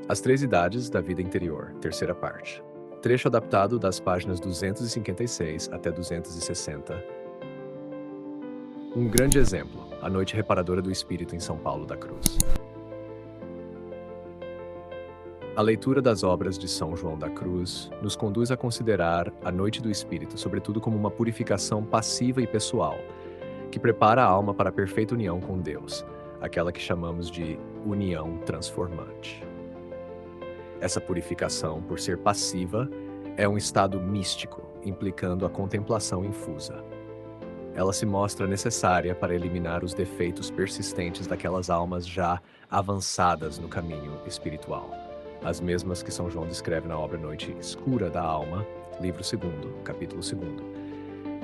As Três Idades da Vida Interior, terceira parte. Trecho adaptado das páginas 256 até 260. Um grande exemplo, a Noite Reparadora do Espírito em São Paulo da Cruz. A leitura das obras de São João da Cruz nos conduz a considerar a Noite do Espírito, sobretudo, como uma purificação passiva e pessoal, que prepara a alma para a perfeita união com Deus, aquela que chamamos de união transformante. Essa purificação, por ser passiva, é um estado místico, implicando a contemplação infusa. Ela se mostra necessária para eliminar os defeitos persistentes daquelas almas já avançadas no caminho espiritual, as mesmas que São João descreve na obra Noite Escura da Alma, livro 2º, capítulo 2º.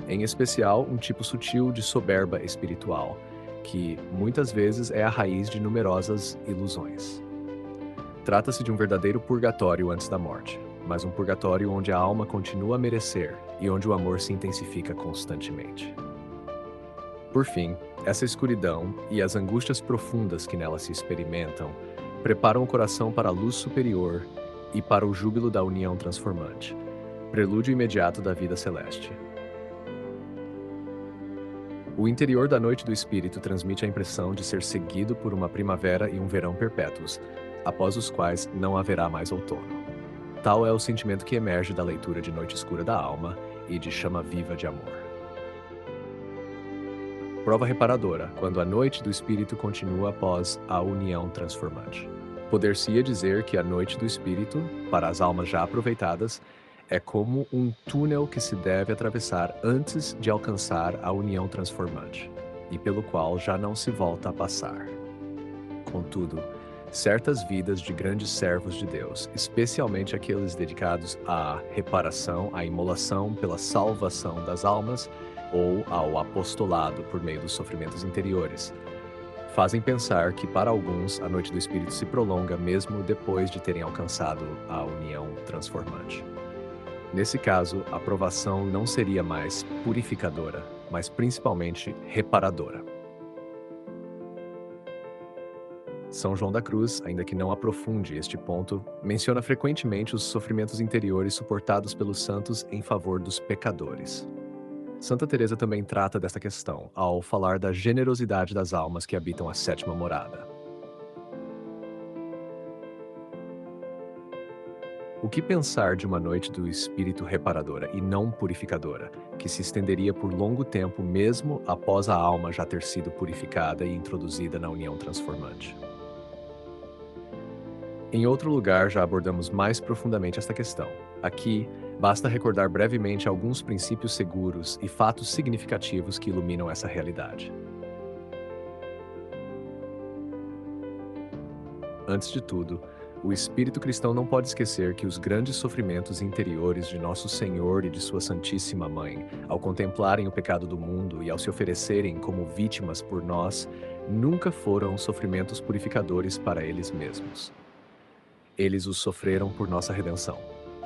Em especial, um tipo sutil de soberba espiritual, que muitas vezes é a raiz de numerosas ilusões. Trata-se de um verdadeiro purgatório antes da morte, mas um purgatório onde a alma continua a merecer e onde o amor se intensifica constantemente. Por fim, essa escuridão e as angústias profundas que nela se experimentam preparam o coração para a luz superior e para o júbilo da união transformante, prelúdio imediato da vida celeste. O interior da Noite do Espírito transmite a impressão de ser seguido por uma primavera e um verão perpétuos, após os quais não haverá mais outono. Tal é o sentimento que emerge da leitura de Noite Escura da Alma e de Chama Viva de Amor. Prova reparadora, quando a Noite do Espírito continua após a união transformante. Poder-se-ia dizer que a Noite do Espírito, para as almas já aproveitadas, é como um túnel que se deve atravessar antes de alcançar a união transformante, e pelo qual já não se volta a passar. Contudo, certas vidas de grandes servos de Deus, especialmente aqueles dedicados à reparação, à imolação pela salvação das almas ou ao apostolado por meio dos sofrimentos interiores, fazem pensar que para alguns a Noite do Espírito se prolonga mesmo depois de terem alcançado a união transformante. Nesse caso, a provação não seria mais purificadora, mas principalmente reparadora. São João da Cruz, ainda que não aprofunde este ponto, menciona frequentemente os sofrimentos interiores suportados pelos santos em favor dos pecadores. Santa Teresa também trata desta questão, ao falar da generosidade das almas que habitam a sétima morada. O que pensar de uma noite do espírito reparadora e não purificadora, que se estenderia por longo tempo mesmo após a alma já ter sido purificada e introduzida na união transformante? Em outro lugar já abordamos mais profundamente esta questão. Aqui, basta recordar brevemente alguns princípios seguros e fatos significativos que iluminam essa realidade. Antes de tudo, o espírito cristão não pode esquecer que os grandes sofrimentos interiores de Nosso Senhor e de Sua Santíssima Mãe, ao contemplarem o pecado do mundo e ao se oferecerem como vítimas por nós, nunca foram sofrimentos purificadores para eles mesmos. Eles os sofreram por nossa redenção.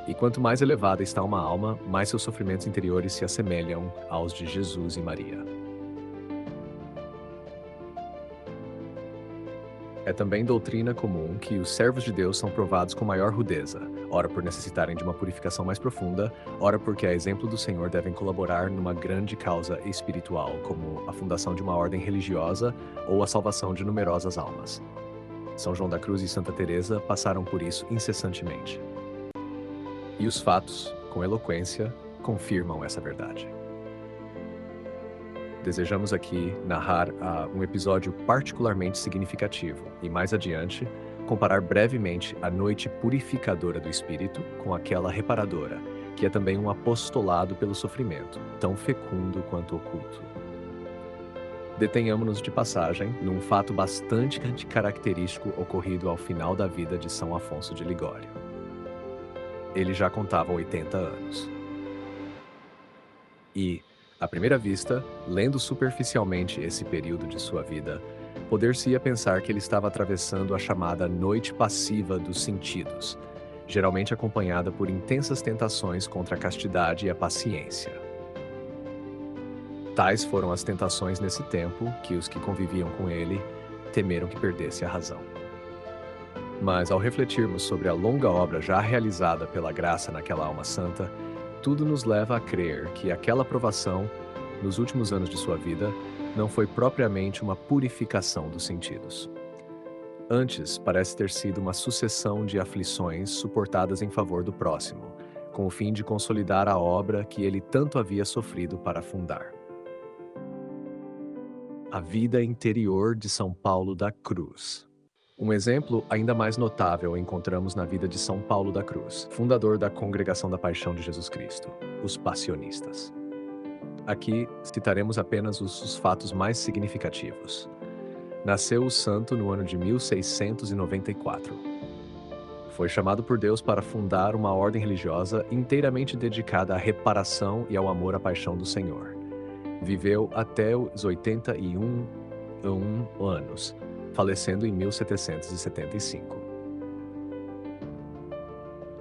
E quanto mais elevada está uma alma, mais seus sofrimentos interiores se assemelham aos de Jesus e Maria. É também doutrina comum que os servos de Deus são provados com maior rudeza, ora por necessitarem de uma purificação mais profunda, ora porque, a exemplo do Senhor, devem colaborar numa grande causa espiritual, como a fundação de uma ordem religiosa ou a salvação de numerosas almas. São João da Cruz e Santa Teresa passaram por isso incessantemente. E os fatos, com eloquência, confirmam essa verdade. Desejamos aqui narrar um episódio particularmente significativo e, mais adiante, comparar brevemente a noite purificadora do espírito com aquela reparadora, que é também um apostolado pelo sofrimento, tão fecundo quanto oculto. Detenhamo-nos de passagem num fato bastante característico ocorrido ao final da vida de São Afonso de Ligório. Ele já contava 80 anos. E, à primeira vista, lendo superficialmente esse período de sua vida, poder-se-ia pensar que ele estava atravessando a chamada noite passiva dos sentidos, geralmente acompanhada por intensas tentações contra a castidade e a paciência. Tais foram as tentações nesse tempo que os que conviviam com ele temeram que perdesse a razão. Mas ao refletirmos sobre a longa obra já realizada pela graça naquela alma santa, tudo nos leva a crer que aquela provação, nos últimos anos de sua vida, não foi propriamente uma purificação dos sentidos. Antes, parece ter sido uma sucessão de aflições suportadas em favor do próximo, com o fim de consolidar a obra que ele tanto havia sofrido para fundar. A vida interior de São Paulo da Cruz. Um exemplo ainda mais notável encontramos na vida de São Paulo da Cruz, fundador da Congregação da Paixão de Jesus Cristo, os Passionistas. Aqui citaremos apenas os fatos mais significativos. Nasceu o santo no ano de 1694. Foi chamado por Deus para fundar uma ordem religiosa inteiramente dedicada à reparação e ao amor à paixão do Senhor. Viveu até os 81 anos, falecendo em 1775.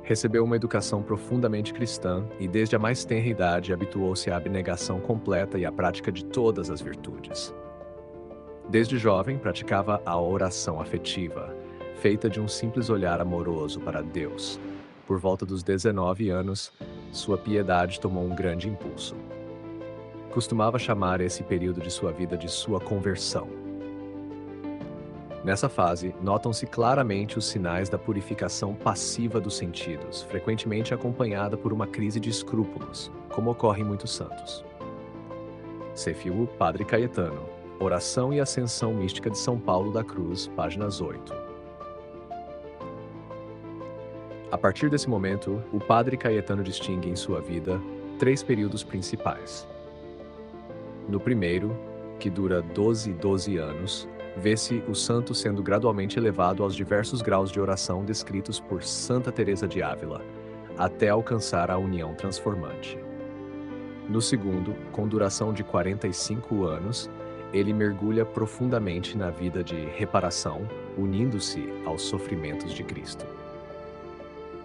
Recebeu uma educação profundamente cristã e, desde a mais tenra idade, habituou-se à abnegação completa e à prática de todas as virtudes. Desde jovem, praticava a oração afetiva, feita de um simples olhar amoroso para Deus. Por volta dos 19 anos, sua piedade tomou um grande impulso. Costumava chamar esse período de sua vida de sua conversão. Nessa fase, notam-se claramente os sinais da purificação passiva dos sentidos, frequentemente acompanhada por uma crise de escrúpulos, como ocorre em muitos santos. Cefiu Padre Caetano, Oração e Ascensão Mística de São Paulo da Cruz, páginas 8. A partir desse momento, o Padre Caetano distingue em sua vida 3 períodos principais. No primeiro, que dura 12 anos, vê-se o santo sendo gradualmente elevado aos diversos graus de oração descritos por Santa Teresa de Ávila, até alcançar a união transformante. No segundo, com duração de 45 anos, ele mergulha profundamente na vida de reparação, unindo-se aos sofrimentos de Cristo.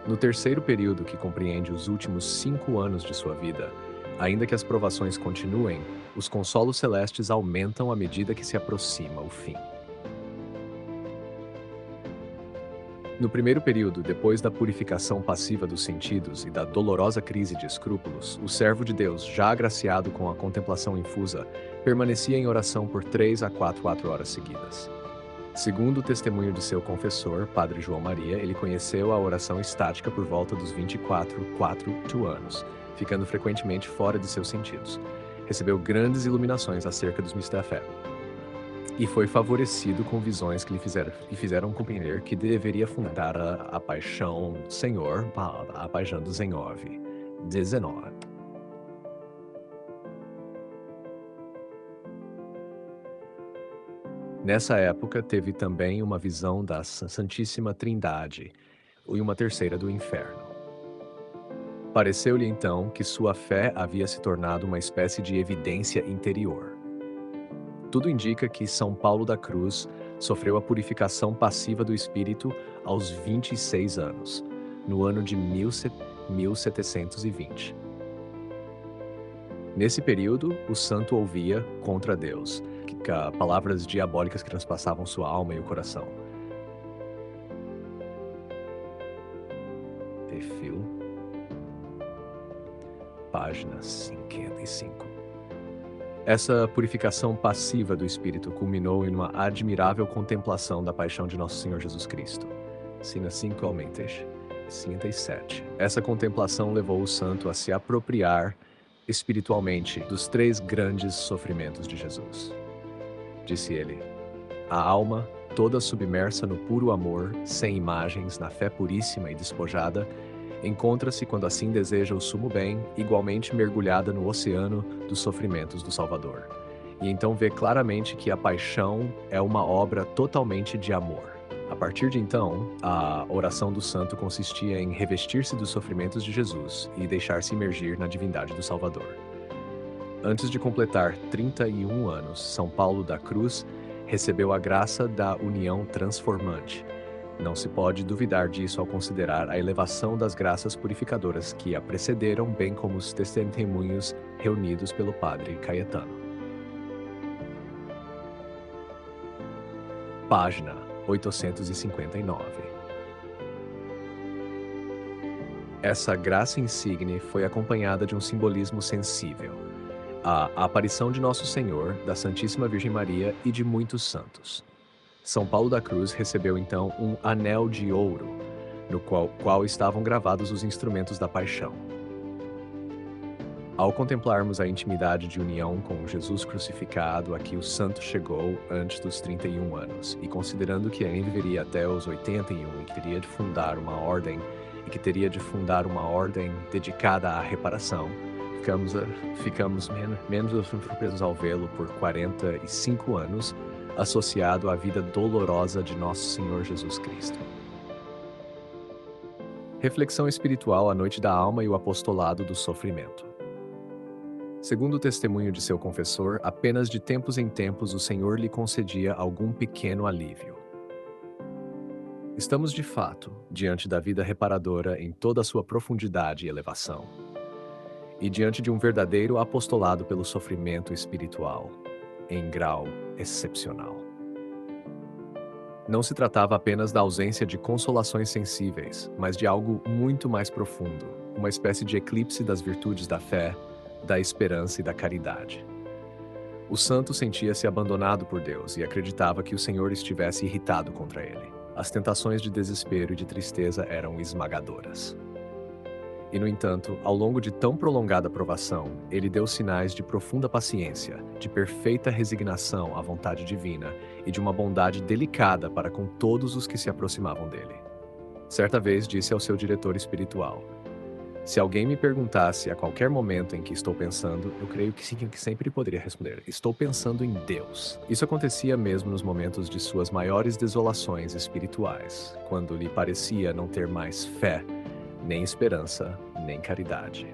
No terceiro período, que compreende os últimos 5 anos de sua vida, ainda que as provações continuem, os consolos celestes aumentam à medida que se aproxima o fim. No primeiro período, depois da purificação passiva dos sentidos e da dolorosa crise de escrúpulos, o servo de Deus, já agraciado com a contemplação infusa, permanecia em oração por 3 a 4 horas seguidas. Segundo o testemunho de seu confessor, Padre João Maria, ele conheceu a oração estática por volta dos 24 anos, ficando frequentemente fora de seus sentidos. Recebeu grandes iluminações acerca dos mistérios da fé. E foi favorecido com visões que lhe fizeram compreender que deveria fundar a paixão do Senhor, a paixão do Senhor. 19. Nessa época, teve também uma visão da Santíssima Trindade e uma terceira do inferno. Pareceu-lhe então que sua fé havia se tornado uma espécie de evidência interior. Tudo indica que São Paulo da Cruz sofreu a purificação passiva do espírito aos 26 anos, no ano de 1720. Nesse período, o santo ouvia, contra Deus, palavras diabólicas que transpassavam sua alma e o coração. Perfil. Página 55. Essa purificação passiva do espírito culminou em uma admirável contemplação da paixão de Nosso Senhor Jesus Cristo. Sina 5 Almentes, 57. Essa contemplação levou o santo a se apropriar espiritualmente dos 3 grandes sofrimentos de Jesus. Disse ele: a alma, toda submersa no puro amor, sem imagens, na fé puríssima e despojada, encontra-se, quando assim deseja o sumo bem, igualmente mergulhada no oceano dos sofrimentos do Salvador. E então vê claramente que a paixão é uma obra totalmente de amor. A partir de então, a oração do santo consistia em revestir-se dos sofrimentos de Jesus e deixar-se imergir na divindade do Salvador. Antes de completar 31 anos, São Paulo da Cruz recebeu a graça da união transformante. Não se pode duvidar disso ao considerar a elevação das graças purificadoras que a precederam, bem como os testemunhos reunidos pelo Padre Caetano. Página 859. Essa graça insigne foi acompanhada de um simbolismo sensível: a aparição de Nosso Senhor, da Santíssima Virgem Maria e de muitos santos. São Paulo da Cruz recebeu então um anel de ouro, no qual estavam gravados os instrumentos da paixão. Ao contemplarmos a intimidade de união com Jesus crucificado a que o santo chegou antes dos 31 anos, e considerando que ainda viveria até os 81 e que teria de fundar uma ordem, dedicada à reparação, ficamos menos surpresos ao vê-lo por 45 anos, associado à vida dolorosa de Nosso Senhor Jesus Cristo. Reflexão espiritual à noite da alma e o apostolado do sofrimento. Segundo o testemunho de seu confessor, apenas de tempos em tempos o Senhor lhe concedia algum pequeno alívio. Estamos de fato diante da vida reparadora em toda a sua profundidade e elevação, e diante de um verdadeiro apostolado pelo sofrimento espiritual, em grau excepcional. Não se tratava apenas da ausência de consolações sensíveis, mas de algo muito mais profundo, uma espécie de eclipse das virtudes da fé, da esperança e da caridade. O santo sentia-se abandonado por Deus e acreditava que o Senhor estivesse irritado contra ele. As tentações de desespero e de tristeza eram esmagadoras. E, no entanto, ao longo de tão prolongada provação, ele deu sinais de profunda paciência, de perfeita resignação à vontade divina e de uma bondade delicada para com todos os que se aproximavam dele. Certa vez disse ao seu diretor espiritual: "Se alguém me perguntasse a qualquer momento em que estou pensando, eu creio que sim, que sempre poderia responder: estou pensando em Deus." Isso acontecia mesmo nos momentos de suas maiores desolações espirituais, quando lhe parecia não ter mais fé, nem esperança, nem caridade.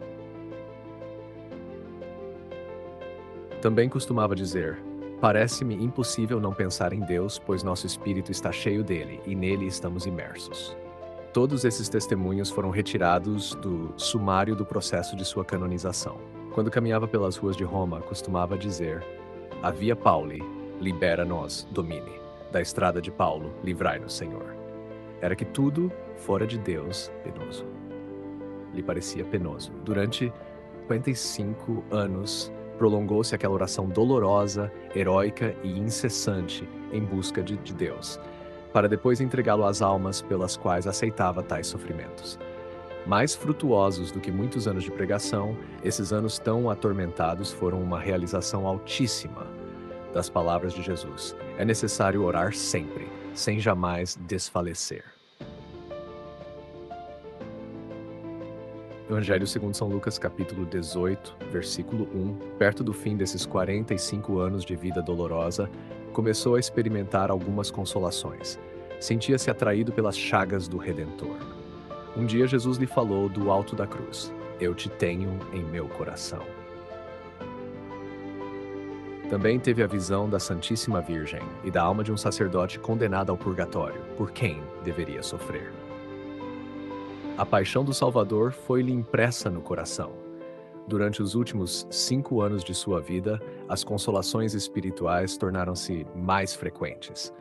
Também costumava dizer: "Parece-me impossível não pensar em Deus, pois nosso espírito está cheio dele e nele estamos imersos." Todos esses testemunhos foram retirados do sumário do processo de sua canonização. Quando caminhava pelas ruas de Roma, costumava dizer: "A via Pauli, libera-nos, Domine. Da estrada de Paulo, livrai-nos, Senhor." Era que tudo fora de Deus, penoso. Lhe parecia penoso. Durante 55 anos, prolongou-se aquela oração dolorosa, heróica e incessante em busca de Deus, para depois entregá-lo às almas pelas quais aceitava tais sofrimentos. Mais frutuosos do que muitos anos de pregação, esses anos tão atormentados foram uma realização altíssima das palavras de Jesus: "É necessário orar sempre, sem jamais desfalecer." Evangelho segundo São Lucas, capítulo 18, versículo 1, perto do fim desses 45 anos de vida dolorosa, começou a experimentar algumas consolações. Sentia-se atraído pelas chagas do Redentor. Um dia Jesus lhe falou do alto da cruz: "Eu te tenho em meu coração." Também teve a visão da Santíssima Virgem e da alma de um sacerdote condenado ao purgatório, por quem deveria sofrer. A paixão do Salvador foi-lhe impressa no coração. Durante os últimos 5 anos de sua vida, as consolações espirituais tornaram-se mais frequentes.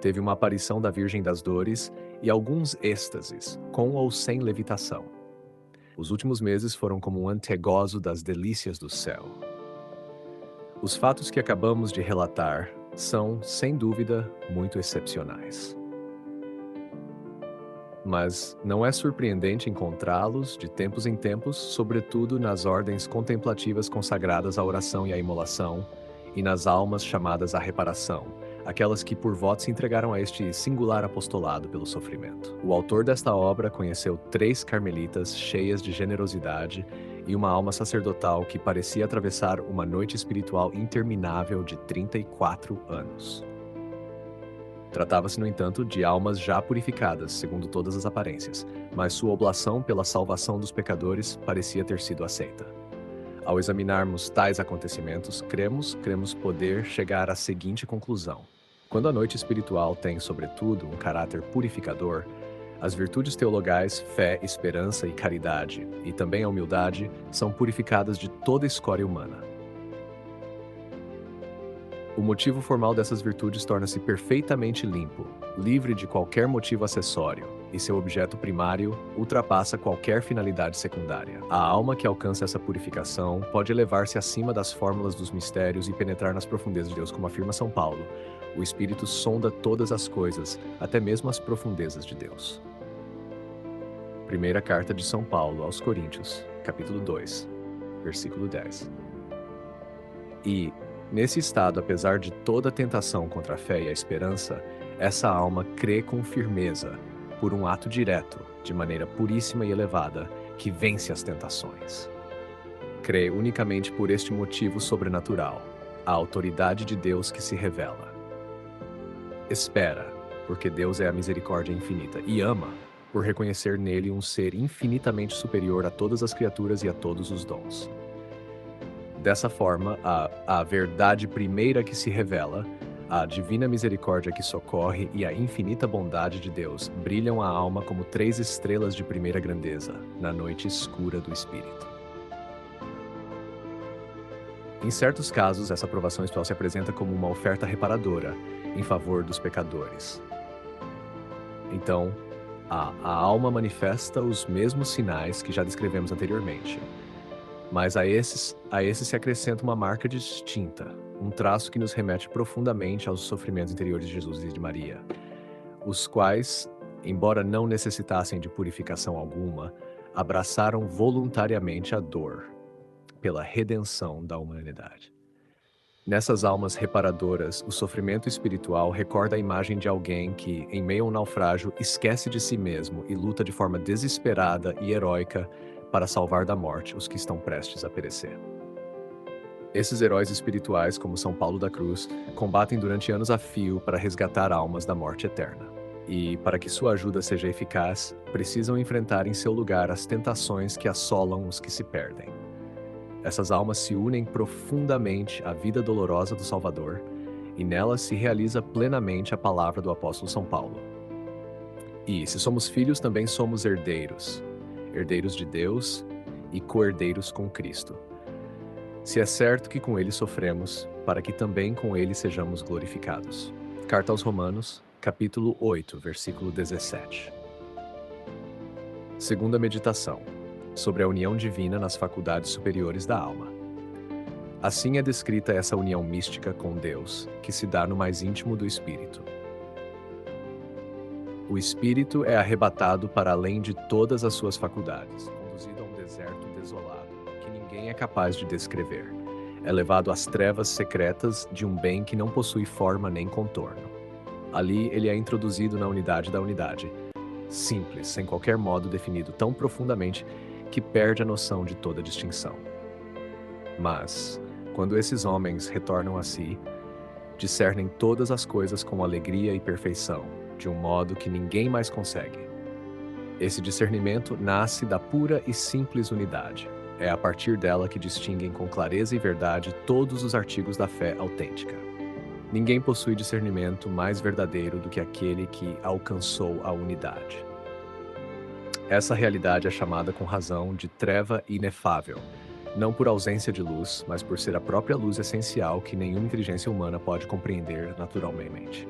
Teve uma aparição da Virgem das Dores e alguns êxtases, com ou sem levitação. Os últimos meses foram como um antegozo das delícias do céu. Os fatos que acabamos de relatar são, sem dúvida, muito excepcionais. Mas não é surpreendente encontrá-los, de tempos em tempos, sobretudo nas ordens contemplativas consagradas à oração e à imolação, e nas almas chamadas à reparação, aquelas que por voto se entregaram a este singular apostolado pelo sofrimento. O autor desta obra conheceu 3 carmelitas cheias de generosidade e uma alma sacerdotal que parecia atravessar uma noite espiritual interminável de 34 anos. Tratava-se, no entanto, de almas já purificadas, segundo todas as aparências, mas sua oblação pela salvação dos pecadores parecia ter sido aceita. Ao examinarmos tais acontecimentos, cremos poder chegar à seguinte conclusão: quando a noite espiritual tem, sobretudo, um caráter purificador, as virtudes teologais, fé, esperança e caridade, e também a humildade, são purificadas de toda escória humana. O motivo formal dessas virtudes torna-se perfeitamente limpo, livre de qualquer motivo acessório, e seu objeto primário ultrapassa qualquer finalidade secundária. A alma que alcança essa purificação pode elevar-se acima das fórmulas dos mistérios e penetrar nas profundezas de Deus, como afirma São Paulo. O Espírito sonda todas as coisas, até mesmo as profundezas de Deus. Primeira carta de São Paulo aos Coríntios, capítulo 2, versículo 10. E, nesse estado, apesar de toda tentação contra a fé e a esperança, essa alma crê com firmeza, por um ato direto, de maneira puríssima e elevada, que vence as tentações. Crê unicamente por este motivo sobrenatural, a autoridade de Deus que se revela. Espera, porque Deus é a misericórdia infinita, e ama, por reconhecer nele um ser infinitamente superior a todas as criaturas e a todos os dons. Dessa forma, a verdade primeira que se revela, a divina misericórdia que socorre e a infinita bondade de Deus brilham a alma como 3 estrelas de primeira grandeza, na noite escura do espírito. Em certos casos, essa aprovação espiritual se apresenta como uma oferta reparadora, em favor dos pecadores. Então, a alma manifesta os mesmos sinais que já descrevemos anteriormente. Mas a esses se acrescenta uma marca distinta, um traço que nos remete profundamente aos sofrimentos interiores de Jesus e de Maria, os quais, embora não necessitassem de purificação alguma, abraçaram voluntariamente a dor, pela redenção da humanidade. Nessas almas reparadoras, o sofrimento espiritual recorda a imagem de alguém que, em meio a um naufrágio, esquece de si mesmo e luta de forma desesperada e heróica para salvar da morte os que estão prestes a perecer. Esses heróis espirituais, como São Paulo da Cruz, combatem durante anos a fio para resgatar almas da morte eterna. E, para que sua ajuda seja eficaz, precisam enfrentar em seu lugar as tentações que assolam os que se perdem. Essas almas se unem profundamente à vida dolorosa do Salvador, e nelas se realiza plenamente a palavra do apóstolo São Paulo. E, se somos filhos, também somos herdeiros, herdeiros de Deus e co-herdeiros com Cristo. Se é certo que com ele sofremos, para que também com ele sejamos glorificados. Carta aos Romanos, capítulo 8, versículo 17. Segunda meditação, sobre a união divina nas faculdades superiores da alma. Assim é descrita essa união mística com Deus, que se dá no mais íntimo do espírito. O espírito é arrebatado para além de todas as suas faculdades, conduzido a um deserto desolado, que ninguém é capaz de descrever. É levado às trevas secretas de um bem que não possui forma nem contorno. Ali ele é introduzido na unidade da unidade, simples, sem qualquer modo definido tão profundamente que perde a noção de toda distinção. Mas, quando esses homens retornam a si, discernem todas as coisas com alegria e perfeição, de um modo que ninguém mais consegue. Esse discernimento nasce da pura e simples unidade. É a partir dela que distinguem com clareza e verdade todos os artigos da fé autêntica. Ninguém possui discernimento mais verdadeiro do que aquele que alcançou a unidade. Essa realidade é chamada com razão de treva inefável, não por ausência de luz, mas por ser a própria luz essencial que nenhuma inteligência humana pode compreender naturalmente.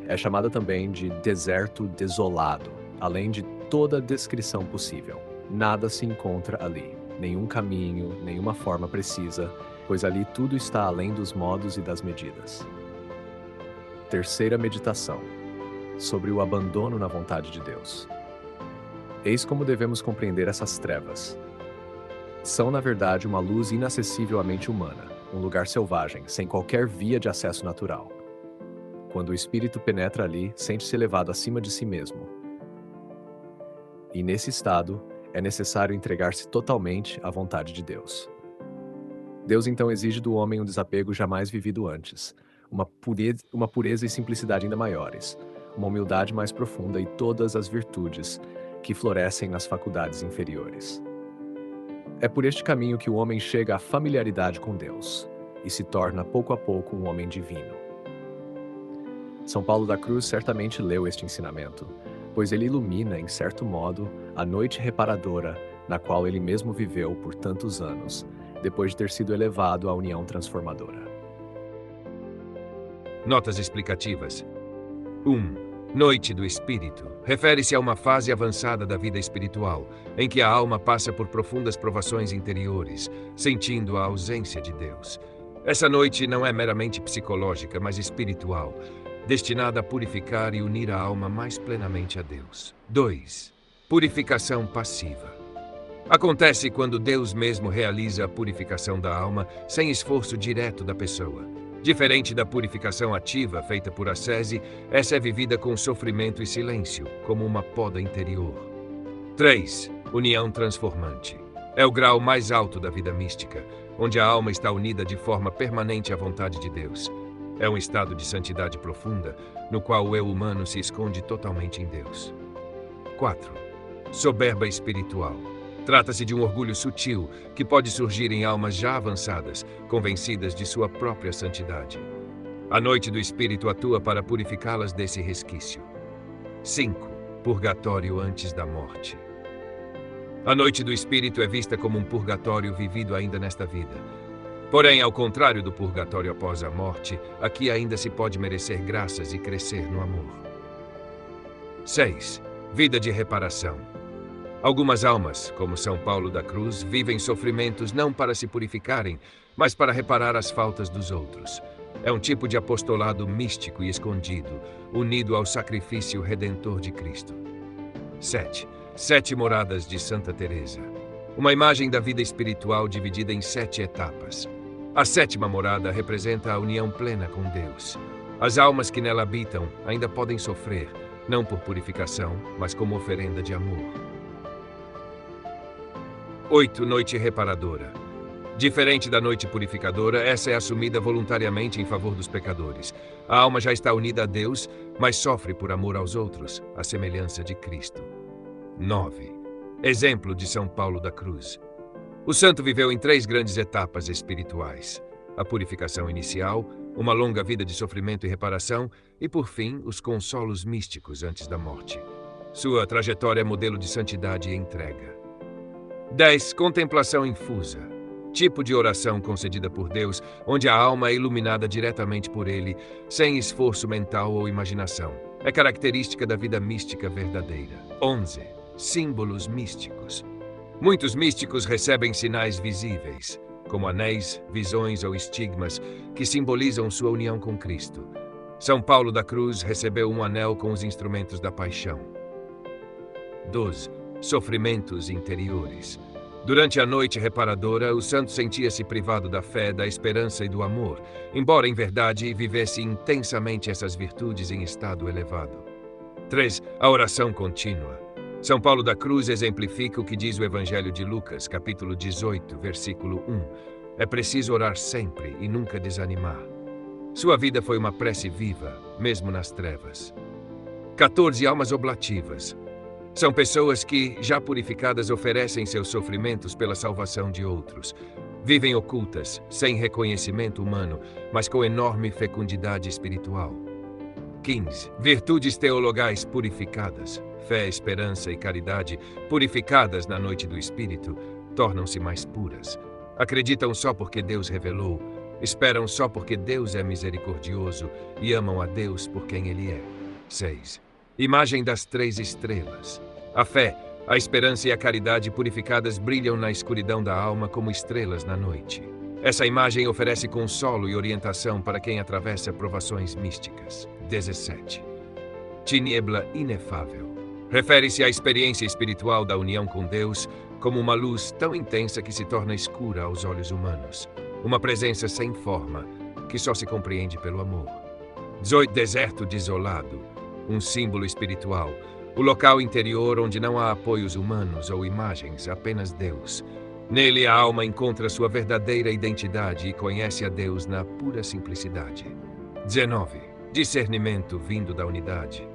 É chamada também de deserto desolado, além de toda descrição possível. Nada se encontra ali, nenhum caminho, nenhuma forma precisa, pois ali tudo está além dos modos e das medidas. Terceira meditação, sobre o abandono na vontade de Deus. Eis como devemos compreender essas trevas. São, na verdade, uma luz inacessível à mente humana, um lugar selvagem, sem qualquer via de acesso natural. Quando o espírito penetra ali, sente-se elevado acima de si mesmo. E nesse estado, é necessário entregar-se totalmente à vontade de Deus. Deus então exige do homem um desapego jamais vivido antes, uma pureza e simplicidade ainda maiores, uma humildade mais profunda e todas as virtudes que florescem nas faculdades inferiores. É por este caminho que o homem chega à familiaridade com Deus e se torna pouco a pouco um homem divino. São Paulo da Cruz certamente leu este ensinamento, pois ele ilumina, em certo modo, a noite reparadora na qual ele mesmo viveu por tantos anos, depois de ter sido elevado à união transformadora. Notas explicativas. 1. Noite do Espírito refere-se a uma fase avançada da vida espiritual, em que a alma passa por profundas provações interiores, sentindo a ausência de Deus. Essa noite não é meramente psicológica, mas espiritual, destinada a purificar e unir a alma mais plenamente a Deus. 2. Purificação passiva. Acontece quando Deus mesmo realiza a purificação da alma sem esforço direto da pessoa. Diferente da purificação ativa feita por ascese, essa é vivida com sofrimento e silêncio, como uma poda interior. 3. União transformante. É o grau mais alto da vida mística, onde a alma está unida de forma permanente à vontade de Deus. É um estado de santidade profunda, no qual o eu humano se esconde totalmente em Deus. 4. Soberba espiritual. Trata-se de um orgulho sutil que pode surgir em almas já avançadas, convencidas de sua própria santidade. A noite do Espírito atua para purificá-las desse resquício. 5. Purgatório antes da morte. A noite do Espírito é vista como um purgatório vivido ainda nesta vida. Porém, ao contrário do purgatório após a morte, aqui ainda se pode merecer graças e crescer no amor. 6. Vida de reparação. Algumas almas, como São Paulo da Cruz, vivem sofrimentos não para se purificarem, mas para reparar as faltas dos outros. É um tipo de apostolado místico e escondido, unido ao sacrifício redentor de Cristo. 7. 7 moradas de Santa Teresa. Uma imagem da vida espiritual dividida em 7 etapas. A 7ª morada representa a união plena com Deus. As almas que nela habitam ainda podem sofrer, não por purificação, mas como oferenda de amor. 8. Noite reparadora. Diferente da noite purificadora, essa é assumida voluntariamente em favor dos pecadores. A alma já está unida a Deus, mas sofre por amor aos outros, à semelhança de Cristo. 9. Exemplo de São Paulo da Cruz. O santo viveu em 3 grandes etapas espirituais: a purificação inicial, uma longa vida de sofrimento e reparação, e, por fim, os consolos místicos antes da morte. Sua trajetória é modelo de santidade e entrega. 10. Contemplação infusa. Tipo de oração concedida por Deus, onde a alma é iluminada diretamente por Ele, sem esforço mental ou imaginação. É característica da vida mística verdadeira. 11. Símbolos místicos. Muitos místicos recebem sinais visíveis, como anéis, visões ou estigmas, que simbolizam sua união com Cristo. São Paulo da Cruz recebeu um anel com os instrumentos da paixão. 12. Sofrimentos interiores. Durante a noite reparadora, o santo sentia-se privado da fé, da esperança e do amor, embora em verdade vivesse intensamente essas virtudes em estado elevado. 3. A oração contínua. São Paulo da Cruz exemplifica o que diz o Evangelho de Lucas, capítulo 18, versículo 1. É preciso orar sempre e nunca desanimar. Sua vida foi uma prece viva, mesmo nas trevas. 14. Almas oblativas. São pessoas que, já purificadas, oferecem seus sofrimentos pela salvação de outros. Vivem ocultas, sem reconhecimento humano, mas com enorme fecundidade espiritual. 15. Virtudes teologais purificadas. Fé, esperança e caridade, purificadas na noite do Espírito, tornam-se mais puras. Acreditam só porque Deus revelou, esperam só porque Deus é misericordioso e amam a Deus por quem Ele é. 6. Imagem das 3 estrelas. A fé, a esperança e a caridade purificadas brilham na escuridão da alma como estrelas na noite. Essa imagem oferece consolo e orientação para quem atravessa provações místicas. 17. Tiniebla inefável. Refere-se à experiência espiritual da união com Deus como uma luz tão intensa que se torna escura aos olhos humanos. Uma presença sem forma, que só se compreende pelo amor. 18. Deserto desolado. Um símbolo espiritual, o local interior onde não há apoios humanos ou imagens, apenas Deus. Nele a alma encontra sua verdadeira identidade e conhece a Deus na pura simplicidade. 19. Discernimento vindo da unidade.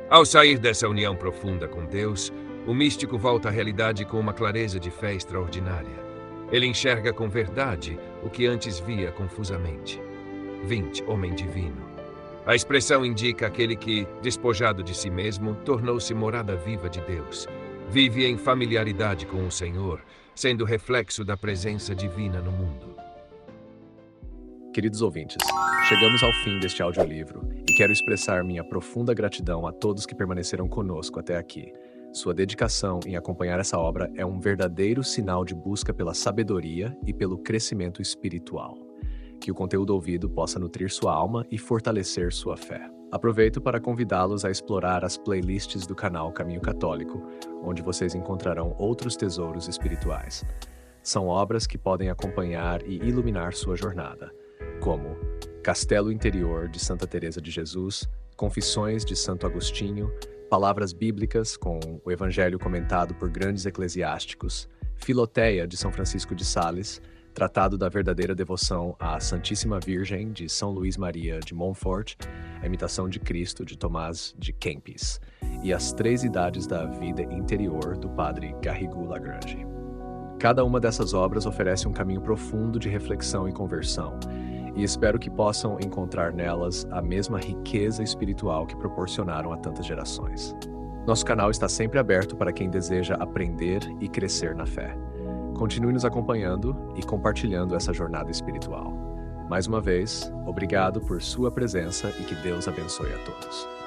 Ao sair dessa união profunda com Deus, o místico volta à realidade com uma clareza de fé extraordinária. Ele enxerga com verdade o que antes via confusamente. 20. Homem divino. A expressão indica aquele que, despojado de si mesmo, tornou-se morada viva de Deus. Vive em familiaridade com o Senhor, sendo reflexo da presença divina no mundo. Queridos ouvintes, chegamos ao fim deste audiolivro e quero expressar minha profunda gratidão a todos que permaneceram conosco até aqui. Sua dedicação em acompanhar essa obra é um verdadeiro sinal de busca pela sabedoria e pelo crescimento espiritual. Que o conteúdo ouvido possa nutrir sua alma e fortalecer sua fé. Aproveito para convidá-los a explorar as playlists do canal Caminho Católico, onde vocês encontrarão outros tesouros espirituais. São obras que podem acompanhar e iluminar sua jornada, como Castelo Interior de Santa Teresa de Jesus, Confissões de Santo Agostinho, Palavras Bíblicas com o Evangelho comentado por grandes eclesiásticos, Filoteia de São Francisco de Sales, Tratado da Verdadeira Devoção à Santíssima Virgem de São Luís Maria de Montfort, A Imitação de Cristo de Tomás de Kempis e As Três Idades da Vida Interior do Padre Garrigou Lagrange. Cada uma dessas obras oferece um caminho profundo de reflexão e conversão, e espero que possam encontrar nelas a mesma riqueza espiritual que proporcionaram a tantas gerações. Nosso canal está sempre aberto para quem deseja aprender e crescer na fé. Continue nos acompanhando e compartilhando essa jornada espiritual. Mais uma vez, obrigado por sua presença e que Deus abençoe a todos.